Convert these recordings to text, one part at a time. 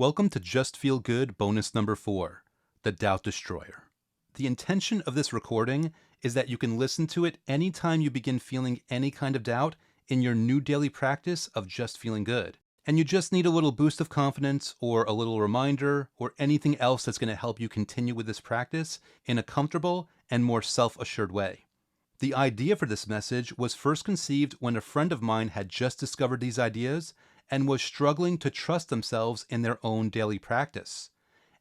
Welcome to Just Feel Good bonus number 4, The Doubt Destroyer. The intention of this recording is that you can listen to it anytime you begin feeling any kind of doubt in your new daily practice of just feeling good. And you just need a little boost of confidence or a little reminder or anything else that's going to help you continue with this practice in a comfortable and more self-assured way. The idea for this message was first conceived when a friend of mine had just discovered these ideas and was struggling to trust themselves in their own daily practice.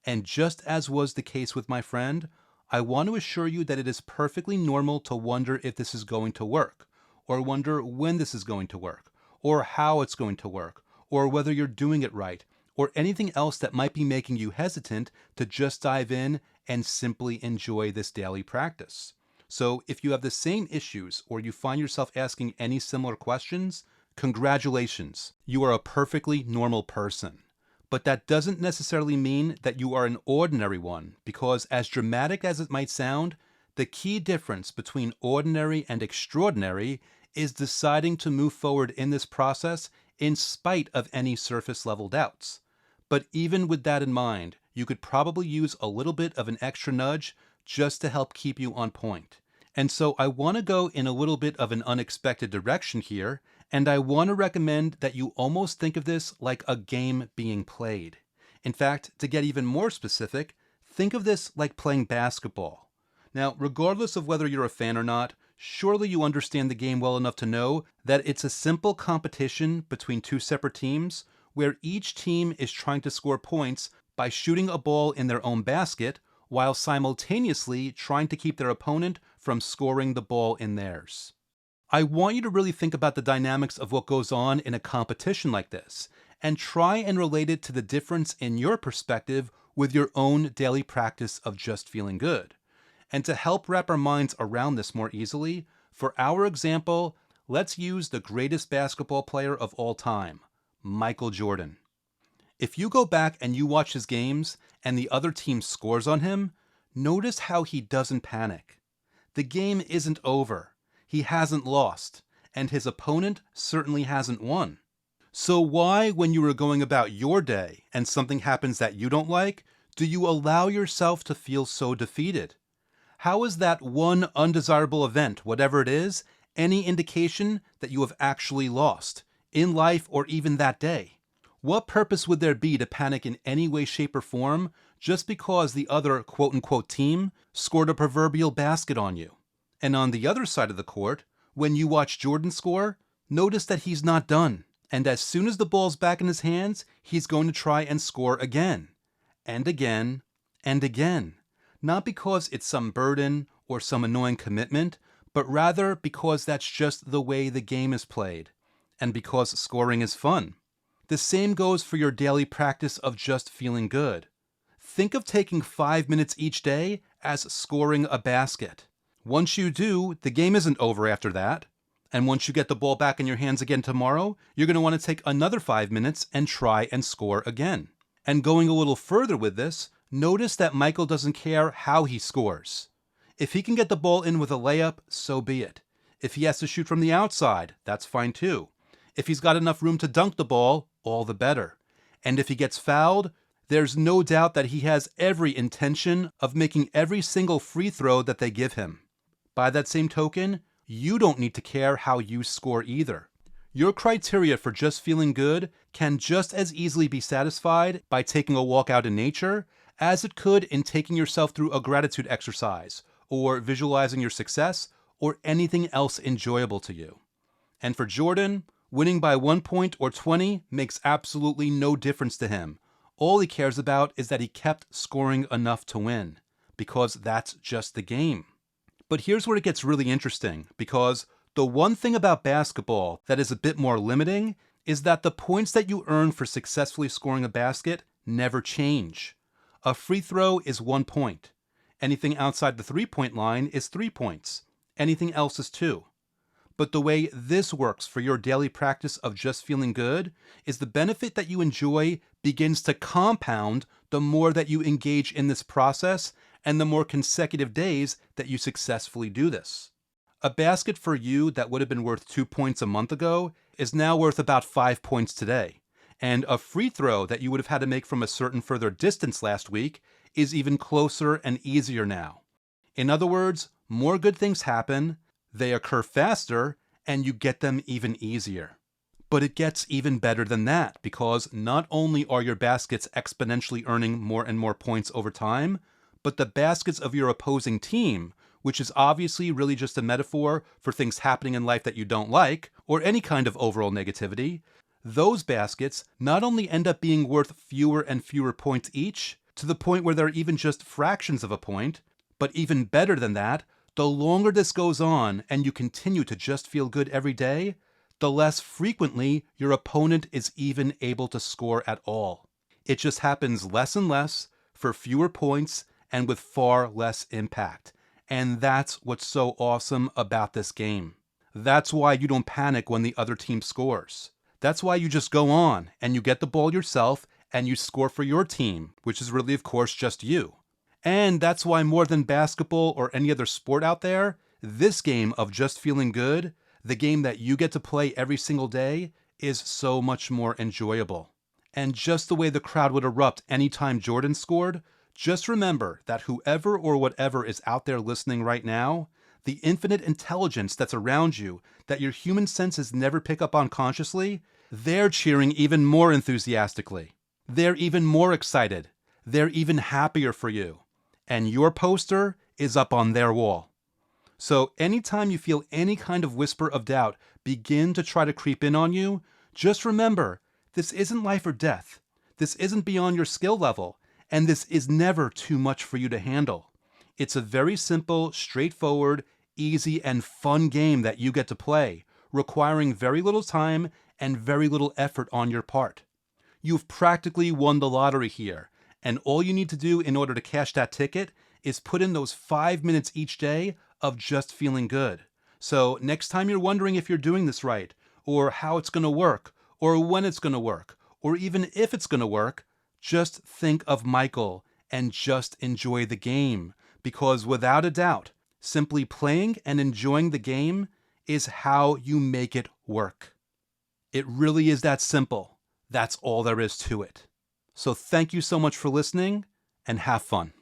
And just as was the case with my friend, I want to assure you that it is perfectly normal to wonder if this is going to work, or wonder when this is going to work, or how it's going to work, or whether you're doing it right, or anything else that might be making you hesitant to just dive in and simply enjoy this daily practice. So if you have the same issues or you find yourself asking any similar questions, congratulations, you are a perfectly normal person. But that doesn't necessarily mean that you are an ordinary one, because as dramatic as it might sound, the key difference between ordinary and extraordinary is deciding to move forward in this process in spite of any surface level doubts. But even with that in mind, you could probably use a little bit of an extra nudge just to help keep you on point. And so I want to go in a little bit of an unexpected direction here, and I want to recommend that you almost think of this like a game being played. In fact, to get even more specific, think of this like playing basketball. Now, regardless of whether you're a fan or not, surely you understand the game well enough to know that it's a simple competition between two separate teams where each team is trying to score points by shooting a ball in their own basket while simultaneously trying to keep their opponent from scoring the ball in theirs. I want you to really think about the dynamics of what goes on in a competition like this, and try and relate it to the difference in your perspective with your own daily practice of just feeling good. And to help wrap our minds around this more easily, for our example, let's use the greatest basketball player of all time, Michael Jordan. If you go back and you watch his games and the other team scores on him, notice how he doesn't panic. The game isn't over. He hasn't lost, and his opponent certainly hasn't won. So why, when you are going about your day and something happens that you don't like, do you allow yourself to feel so defeated? How is that one undesirable event, whatever it is, any indication that you have actually lost, in life or even that day? What purpose would there be to panic in any way, shape, or form just because the other quote-unquote team scored a proverbial basket on you? And on the other side of the court, when you watch Jordan score, notice that he's not done. And as soon as the ball's back in his hands, he's going to try and score again, and again, and again. Not because it's some burden or some annoying commitment, but rather because that's just the way the game is played, and because scoring is fun. The same goes for your daily practice of just feeling good. Think of taking 5 minutes each day as scoring a basket. Once you do, the game isn't over after that. And once you get the ball back in your hands again tomorrow, you're going to want to take another 5 minutes and try and score again. And going a little further with this, notice that Michael doesn't care how he scores. If he can get the ball in with a layup, so be it. If he has to shoot from the outside, that's fine too. If he's got enough room to dunk the ball, all the better. And if he gets fouled, there's no doubt that he has every intention of making every single free throw that they give him. By that same token, you don't need to care how you score either. Your criteria for just feeling good can just as easily be satisfied by taking a walk out in nature as it could in taking yourself through a gratitude exercise, or visualizing your success, or anything else enjoyable to you. And for Jordan, winning by 1 point or 20 makes absolutely no difference to him. All he cares about is that he kept scoring enough to win, because that's just the game. But here's where it gets really interesting, because the one thing about basketball that is a bit more limiting is that the points that you earn for successfully scoring a basket never change. A free throw is 1 point. Anything outside the 3-point line is 3 points. Anything else is 2. But the way this works for your daily practice of just feeling good is the benefit that you enjoy begins to compound the more that you engage in this process and the more consecutive days that you successfully do this. A basket for you that would have been worth 2 points a month ago is now worth about 5 points today. And a free throw that you would have had to make from a certain further distance last week is even closer and easier now. In other words, more good things happen, they occur faster, and you get them even easier. But it gets even better than that, because not only are your baskets exponentially earning more and more points over time, but the baskets of your opposing team, which is obviously really just a metaphor for things happening in life that you don't like, or any kind of overall negativity, those baskets not only end up being worth fewer and fewer points each, to the point where they're even just fractions of a point, but even better than that, the longer this goes on and you continue to just feel good every day, the less frequently your opponent is even able to score at all. It just happens less and less, for fewer points, and with far less impact. And that's what's so awesome about this game. That's why you don't panic when the other team scores. That's why you just go on and you get the ball yourself and you score for your team, which is really, of course, just you. And that's why more than basketball or any other sport out there, this game of just feeling good, the game that you get to play every single day, is so much more enjoyable. And just the way the crowd would erupt anytime Jordan scored, just remember that whoever or whatever is out there listening right now, the infinite intelligence that's around you that your human senses never pick up on consciously, they're cheering even more enthusiastically. They're even more excited. They're even happier for you. And your poster is up on their wall. So anytime you feel any kind of whisper of doubt begin to try to creep in on you, just remember, this isn't life or death. This isn't beyond your skill level, and this is never too much for you to handle. It's a very simple, straightforward, easy, and fun game that you get to play, requiring very little time and very little effort on your part. You've practically won the lottery here, and all you need to do in order to cash that ticket is put in those 5 minutes each day of just feeling good. So next time you're wondering if you're doing this right, or how it's going to work, or when it's going to work, or even if it's going to work, just think of Michael and just enjoy the game. Because without a doubt, simply playing and enjoying the game is how you make it work. It really is that simple. That's all there is to it. So thank you so much for listening, and have fun.